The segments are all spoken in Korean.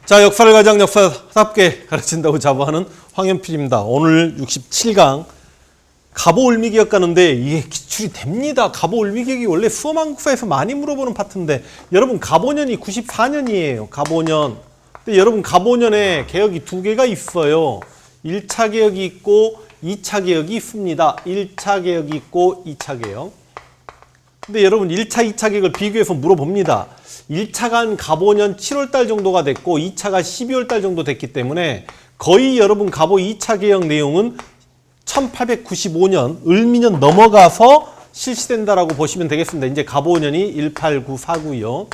자, 역사를 가장 역사답게 가르친다고 자부하는 황현필입니다. 오늘 67강 갑오을미기역 가는데 이게 기출이 됩니다. 갑오을미기역이 원래 수험한국사에서 많이 물어보는 파트인데 여러분 갑오년이 94년이에요. 갑오년. 근데 여러분 갑오년에 개혁이 두 개가 있어요. 1차 개혁이 있고 2차 개혁이 있습니다. 1차 개혁이 있고 2차 개혁. 근데 여러분 1차, 2차 개혁을 비교해서 물어봅니다. 1차가 한 갑오년 7월달 정도가 됐고 2차가 12월달 정도 됐기 때문에 거의 여러분 갑오 2차 개혁 내용은 1895년 을미년 넘어가서 실시된다라고 보시면 되겠습니다. 이제 갑오년이 1894고요.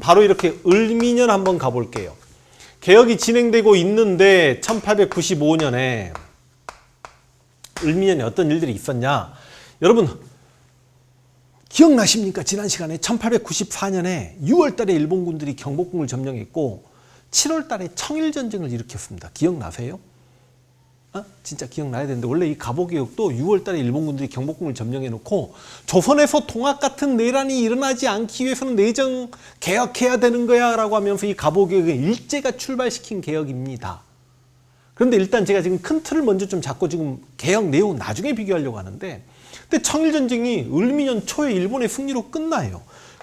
바로 이렇게 을미년 한번 가볼게요. 개혁이 진행되고 있는데 1895년에 을미년에 어떤 일들이 있었냐. 여러분 기억나십니까? 지난 시간에 1894년에 6월달에 일본군들이 경복궁을 점령했고 7월달에 청일전쟁을 일으켰습니다. 기억나세요? 진짜 기억나야 되는데 원래 이 갑오개혁도 6월달에 일본군들이 경복궁을 점령해놓고 조선에서 동학 같은 내란이 일어나지 않기 위해서는 내정 개혁해야 되는 거야 라고 하면서 이 갑오개혁의 일제가 출발시킨 개혁입니다. 그런데 일단 제가 지금 큰 틀을 먼저 좀 잡고 지금 개혁 내용 나중에 비교하려고 하는데 근데 청일전쟁이 을미년 초에 일본의 승리로 끝나요.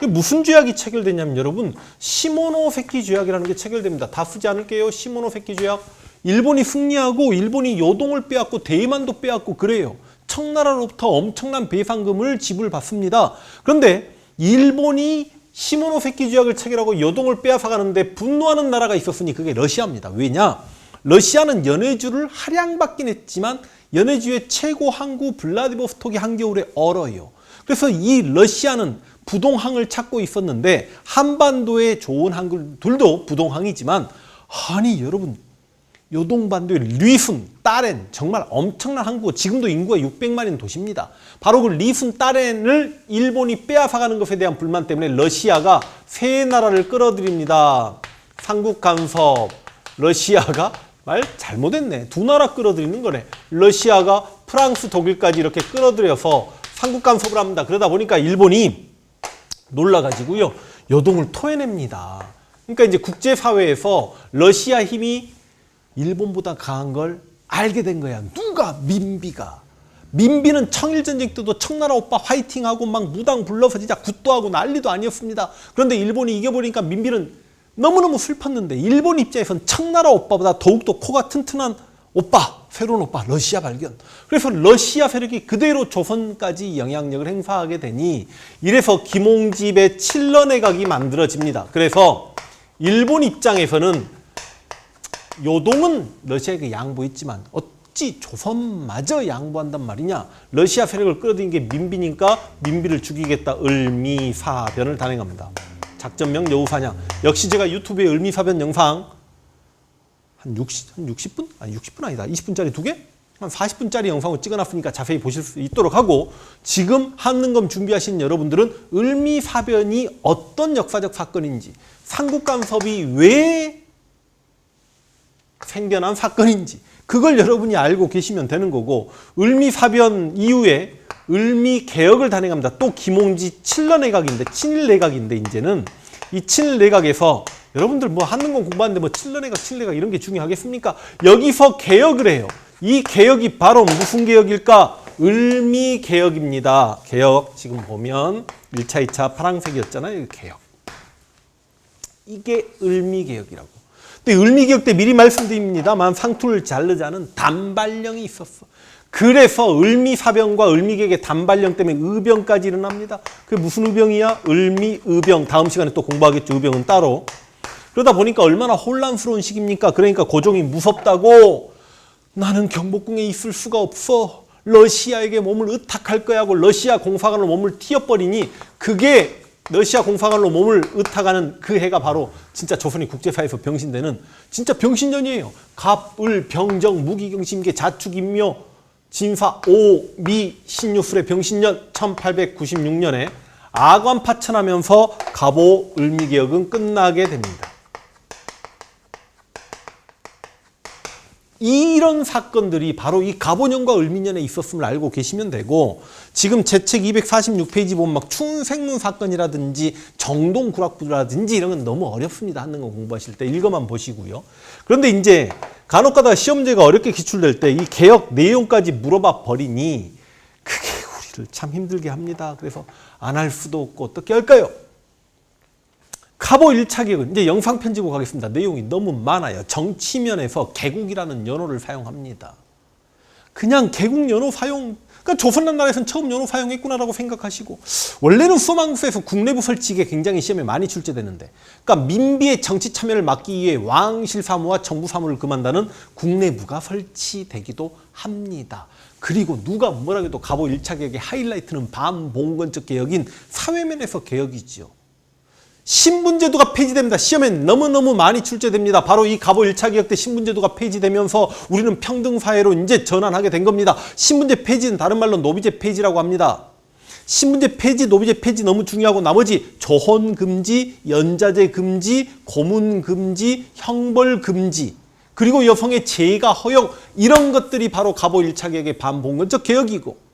무슨 조약이 체결되냐면 여러분 시모노세키 조약이라는 게 체결됩니다. 다 쓰지 않을게요. 시모노세키 조약. 일본이 승리하고 일본이 요동을 빼앗고 대만도 빼앗고 그래요. 청나라로부터 엄청난 배상금을 지불받습니다. 그런데 일본이 시모노세키 조약을 체결하고 요동을 빼앗아가는데 분노하는 나라가 있었으니 그게 러시아입니다. 왜냐? 러시아는 연해주를 할양받긴 했지만 연해주의 최고 항구 블라디보스톡이 한겨울에 얼어요. 그래서 이 러시아는 부동항을 찾고 있었는데 한반도에 좋은 항구들도 부동항이지만 아니 여러분 요동반도의 리순, 따렌 정말 엄청난 항구, 지금도 인구가 600만인 도시입니다. 바로 그 리순, 따렌을 일본이 빼앗아가는 것에 대한 불만 때문에 러시아가 세 나라를 끌어들입니다. 삼국 간섭, 러시아가 말 잘못했네. 두 나라 끌어들이는 거네. 러시아가 프랑스, 독일까지 이렇게 끌어들여서 삼국 간섭을 합니다. 그러다 보니까 일본이 놀라가지고요. 요동을 토해냅니다. 그러니까 이제 국제사회에서 러시아 힘이 일본보다 강한 걸 알게 된 거야. 누가? 민비가. 민비는 청일전쟁 때도 청나라 오빠 화이팅하고 막 무당 불러서 진짜 굿도 하고 난리도 아니었습니다. 그런데 일본이 이겨버리니까 민비는 너무너무 슬펐는데 일본 입장에선 청나라 오빠보다 더욱더 코가 튼튼한 오빠, 새로운 오빠, 러시아 발견. 그래서 러시아 세력이 그대로 조선까지 영향력을 행사하게 되니 이래서 김홍집의 칠러내각이 만들어집니다. 그래서 일본 입장에서는 요동은 러시아에게 양보했지만 어찌 조선마저 양보한단 말이냐. 러시아 세력을 끌어들인 게 민비니까 민비를 죽이겠다. 을미사변을 단행합니다. 작전명 여우사냥. 역시 제가 유튜브에 을미사변 영상 한 60분? 아니 60분 아니다. 20분짜리 두 개? 한 40분짜리 영상을 찍어놨으니까 자세히 보실 수 있도록 하고 지금 한능검 준비하신 여러분들은 을미사변이 어떤 역사적 사건인지 삼국간섭이 왜 생겨난 사건인지 그걸 여러분이 알고 계시면 되는 거고 을미사변 이후에 을미개혁을 단행합니다. 또 김홍지 칠러내각인데 친일내각인데 이제는 이 친일내각에서 여러분들 뭐 한능검 공부하는데 뭐 칠러내각 이런 게 중요하겠습니까? 여기서 개혁을 해요. 이 개혁이 바로 무슨 개혁일까? 을미개혁입니다. 개혁 지금 보면 1차, 2차 파란색이었잖아요. 개혁. 이게 을미개혁이라고. 근데 을미개혁 때 미리 말씀드립니다만 상투를 자르자는 단발령이 있었어. 그래서 을미사변과 을미개혁의 단발령 때문에 의병까지 일어납니다. 그게 무슨 의병이야? 을미의병. 다음 시간에 또 공부하겠죠. 의병은 따로. 그러다 보니까 얼마나 혼란스러운 시기입니까? 그러니까 고종이 무섭다고 나는 경복궁에 있을 수가 없어. 러시아에게 몸을 의탁할 거야 하고 러시아 공사관으로 몸을 튀어버리니 그게 러시아 공사관으로 몸을 의탁하는 그 해가 바로 진짜 조선이 국제사회에서 병신되는 진짜 병신년이에요. 갑, 을, 병정, 무기경심계, 자축인묘, 진사, 오, 미, 신유술의 병신년 1896년에 아관 파천하면서 갑오 을미개혁은 끝나게 됩니다. 이런 사건들이 바로 이 갑오년과 을미년에 있었음을 알고 계시면 되고, 지금 제 책 246페이지 보면 막 충생문 사건이라든지 정동구락부라든지 이런 건 너무 어렵습니다. 한능건 공부하실 때 읽어만 보시고요. 그런데 이제 간혹 가다가 시험제가 어렵게 기출될 때 이 개혁 내용까지 물어봐 버리니 그게 우리를 참 힘들게 합니다. 그래서 안 할 수도 없고 어떻게 할까요? 갑오 1차 개혁은 이제 영상 편집으로 가겠습니다. 내용이 너무 많아요. 정치면에서 개국이라는 연호를 사용합니다. 그냥 개국 연호 사용, 그러니까 조선나라에서는 처음 연호 사용했구나라고 생각하시고, 원래는 수험항수에서 국내부 설치가 굉장히 시험에 많이 출제되는데, 그러니까 민비의 정치 참여를 막기 위해 왕실 사무와 정부 사무를 금한다는 국내부가 설치되기도 합니다. 그리고 누가 뭐라 해도 갑오 1차 개혁의 하이라이트는 반봉건적 개혁인 사회면에서 개혁이지요. 신분제도가 폐지됩니다. 시험에 너무너무 많이 출제됩니다. 바로 이 갑오 1차 개혁 때 신분제도가 폐지되면서 우리는 평등사회로 이제 전환하게 된 겁니다. 신분제 폐지는 다른 말로 노비제 폐지라고 합니다. 신분제 폐지, 노비제 폐지 너무 중요하고, 나머지 조혼 금지, 연자제 금지, 고문 금지, 형벌 금지, 그리고 여성의 재가 허용, 이런 것들이 바로 갑오 1차 개혁의 반봉건적 개혁이고,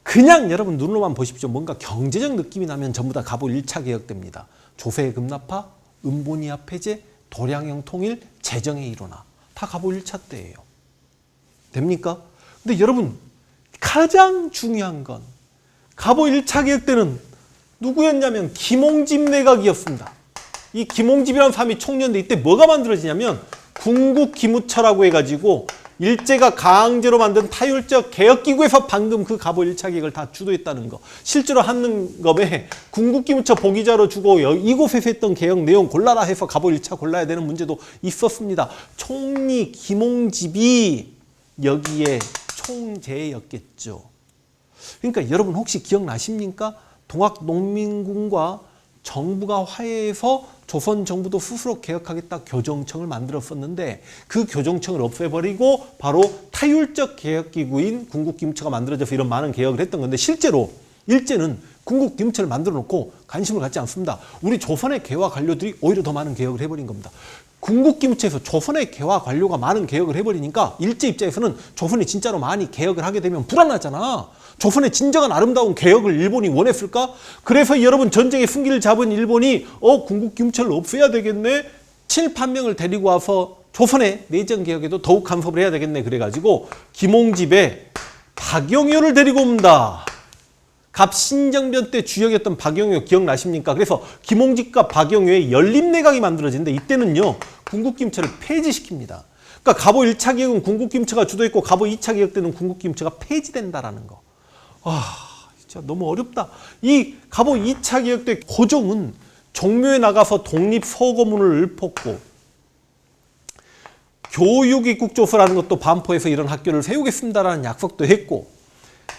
그냥 여러분 눈으로만 보십시오. 뭔가 경제적 느낌이 나면 전부 다 갑오 1차 개혁됩니다. 조세의 급납화, 음본이하 폐제, 도량형 통일, 재정의 일원화. 다 갑오 1차 때예요. 됩니까? 근데 여러분 가장 중요한 건 갑오 1차 개혁 때는 누구였냐면 김홍집 내각이었습니다. 이 김홍집이라는 사람이 총리인데 이때 뭐가 만들어지냐면 궁국기무처라고 해가지고 일제가 강제로 만든 타율적 개혁기구에서 방금 그 갑오 1차 개혁을 다 주도했다는 거. 실제로 한능검에 궁국기무처 보기자로 주고 이곳에서 했던 개혁 내용 골라라 해서 갑오 1차 골라야 되는 문제도 있었습니다. 총리 김홍집이 여기에 총재였겠죠. 그러니까 여러분 혹시 기억나십니까? 동학농민군과 정부가 화해해서 조선 정부도 스스로 개혁하겠다 교정청을 만들었었는데, 그 교정청을 없애버리고 바로 타율적 개혁기구인 궁국기무처가 만들어져서 이런 많은 개혁을 했던 건데, 실제로 일제는 궁국기무처를 만들어 놓고 관심을 갖지 않습니다. 우리 조선의 개화 관료들이 오히려 더 많은 개혁을 해버린 겁니다. 궁국기무처에서 조선의 개화 관료가 많은 개혁을 해버리니까 일제 입장에서는 조선이 진짜로 많이 개혁을 하게 되면 불안하잖아. 조선의 진정한 아름다운 개혁을 일본이 원했을까? 그래서 여러분 전쟁의 승기를 잡은 일본이 궁국기무처를 없애야 되겠네. 7, 8명을 데리고 와서 조선의 내정 개혁에도 더욱 간섭을 해야 되겠네. 그래가지고 김홍집에 박용효를 데리고 옵니다. 갑신정변 때 주역이었던 박용효 기억나십니까? 그래서 김홍집과 박용효의 연립내각이 만들어지는데, 이때는요 궁국기무처를 폐지시킵니다. 그러니까 갑오 1차 개혁은 궁국기무처가 주도했고 갑오 2차 개혁 때는 궁국기무처가 폐지된다라는 거. 진짜 너무 어렵다. 이 갑오 2차 개혁 때 고종은 종묘에 나가서 독립서거문을 읊었고, 교육입국조서라는 것도 반포해서 이런 학교를 세우겠습니다라는 약속도 했고,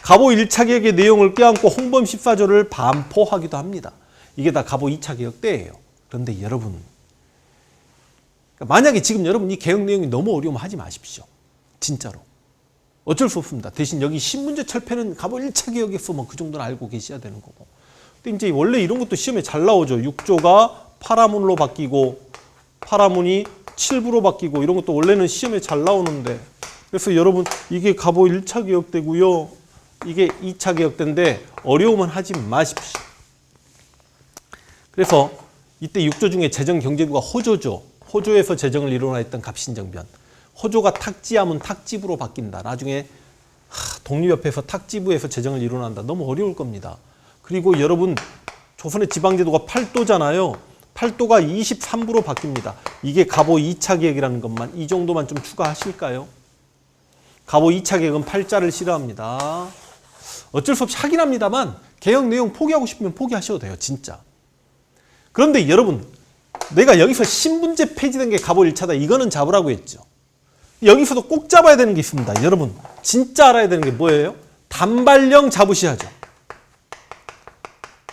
갑오 1차 개혁의 내용을 껴안고 홍범 14조를 반포하기도 합니다. 이게 다 갑오 2차 개혁 때예요. 그런데 여러분, 만약에 지금 여러분 이 개혁 내용이 너무 어려우면 하지 마십시오. 진짜로. 어쩔 수 없습니다. 대신 여기 신문제 철폐는 갑오 1차 개혁에서 뭐 그 정도는 알고 계셔야 되는 거고. 근데 이제 원래 이런 것도 시험에 잘 나오죠. 6조가 파라문으로 바뀌고 파라문이 7부로 바뀌고 이런 것도 원래는 시험에 잘 나오는데, 그래서 여러분 이게 갑오 1차 개혁 때고요. 이게 2차 개혁 때인데 어려우면 하지 마십시오. 그래서 이때 6조 중에 재정경제부가 호조죠. 호조에서 재정을 이뤄냈던 갑신정변. 호조가 탁지하면 탁지부로 바뀐다. 나중에 독립협회에서 탁지부에서 재정을 이뤄낸다. 너무 어려울 겁니다. 그리고 여러분 조선의 지방제도가 8도잖아요. 8도가 23부로 바뀝니다. 이게 갑오 2차 개혁이라는 것만, 이 정도만 좀 추가하실까요? 갑오 2차 개혁은 8자를 싫어합니다. 어쩔 수 없이 하긴 합니다만 개혁 내용 포기하고 싶으면 포기하셔도 돼요. 진짜. 그런데 여러분, 내가 여기서 신분제 폐지된 게 갑오 1차다. 이거는 잡으라고 했죠. 여기서도 꼭 잡아야 되는 게 있습니다. 여러분 진짜 알아야 되는 게 뭐예요? 단발령 잡으셔야죠.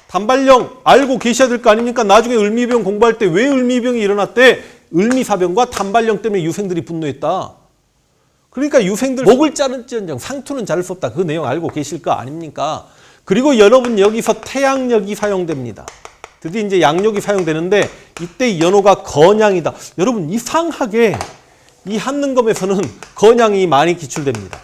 단발령 알고 계셔야 될 거 아닙니까? 나중에 을미병 공부할 때 왜 을미병이 일어났대? 을미사병과 단발령 때문에 유생들이 분노했다. 그러니까 유생들 목을 자를지언정 상투는 자를 수 없다. 그 내용 알고 계실 거 아닙니까? 그리고 여러분 여기서 태양력이 사용됩니다. 드디어 이제 양력이 사용되는데 이때 연호가 건양이다. 여러분 이상하게 이 한능검에서는 건양이 많이 기출됩니다.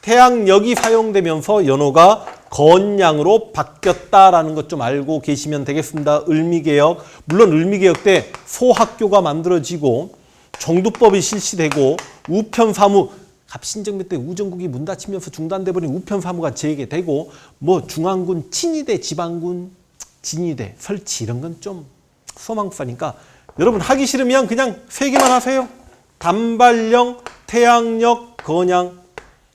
태양력이 사용되면서 연호가 건양으로 바뀌었다라는 것 좀 알고 계시면 되겠습니다. 을미개혁, 물론 을미개혁 때 소학교가 만들어지고 정두법이 실시되고 우편사무, 갑신정변 때 우정국이 문 닫히면서 중단돼버린 우편사무가 재개되고 뭐 중앙군, 친위대, 지방군, 진위대 설치 이런 건 좀 소망사니까 여러분 하기 싫으면 그냥 세 개만 하세요. 단발령, 태양력, 건양,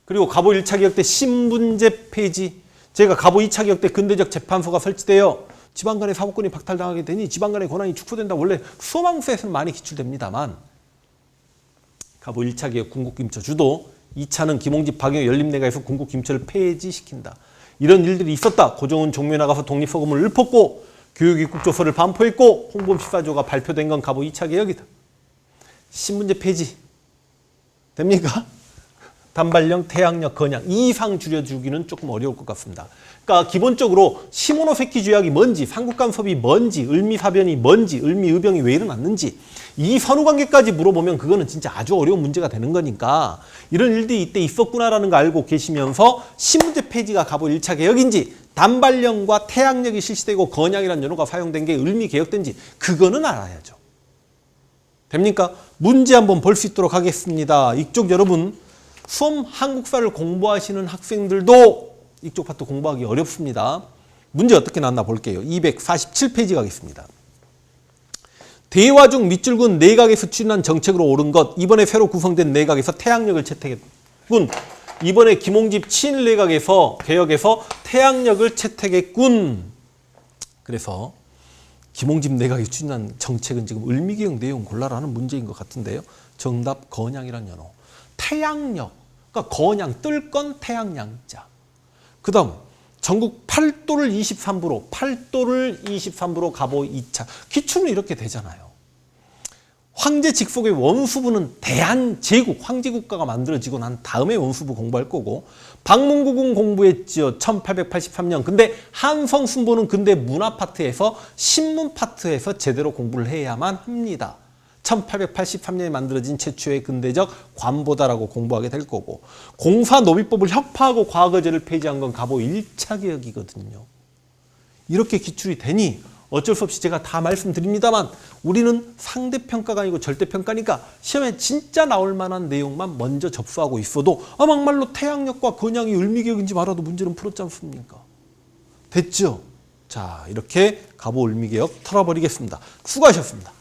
그리고 갑오 1차 개혁 때 신분제 폐지. 제가 갑오 2차 개혁 때 근대적 재판소가 설치되어 지방간의 사법권이 박탈당하게 되니 지방간의 권한이 축소된다. 원래 소망서에서는 많이 기출됩니다만 갑오 1차 개혁 군국김처 주도, 2차는 김홍집 박영희 연립내각에서 군국김처를 폐지시킨다. 이런 일들이 있었다. 고종은 종묘에 나가서 독립서금을 읊었고 교육입국조서를 반포했고 홍범14조가 발표된 건 갑오 2차 개혁이다. 신분제 폐지 됩니까? 단발령, 태양력, 건양 이 이상 줄여주기는 조금 어려울 것 같습니다. 그러니까 기본적으로 시모노세키 조약이 뭔지, 삼국간섭이 뭔지, 을미사변이 뭔지, 을미의병이 왜 일어났는지 이 선후관계까지 물어보면 그거는 진짜 아주 어려운 문제가 되는 거니까 이런 일들이 이때 있었구나라는 거 알고 계시면서 신분제 폐지가 갑오 1차 개혁인지 단발령과 태양력이 실시되고 건양이라는 연호가 사용된 게 을미개혁된지 그거는 알아야죠. 됩니까? 문제 한번 볼 수 있도록 하겠습니다. 이쪽 여러분 수험 한국사를 공부하시는 학생들도 이쪽 파트 공부하기 어렵습니다. 문제 어떻게 나왔나 볼게요. 247페이지 가겠습니다. 대화중 밑줄근 내각에서 추진한 정책으로 옳은 것. 이번에 새로 구성된 내각에서 태양력을 채택했군. 이번에 김홍집 친일 내각에서 개혁에서 태양력을 채택했군. 그래서 김홍집 내각이 추진한 정책은 지금 을미개혁 내용 골라라는 문제인 것 같은데요. 정답 건양이란 연호. 태양력, 그러니까 건양, 뜰건 태양양자. 그 다음 전국 8도를 23부로 8도를 23부로 갑오 2차. 기출은 이렇게 되잖아요. 황제 직속의 원수부는 대한제국, 황제국가가 만들어지고 난 다음에 원수부 공부할 거고 방문국은 공부했지요. 1883년. 근데 한성순보는 근대 문화 파트에서 신문 파트에서 제대로 공부를 해야만 합니다. 1883년에 만들어진 최초의 근대적 관보다라고 공부하게 될 거고 공사노비법을 혁파하고 과거제를 폐지한 건 갑오 1차 개혁이거든요. 이렇게 기출이 되니 어쩔 수 없이 제가 다 말씀드립니다만 우리는 상대평가가 아니고 절대평가니까 시험에 진짜 나올 만한 내용만 먼저 접수하고 있어도 막말로 태양력과 건양이 을미개혁인지 말아도 문제는 풀었지 않습니까? 됐죠? 자, 이렇게 갑오 을미개혁 털어버리겠습니다. 수고하셨습니다.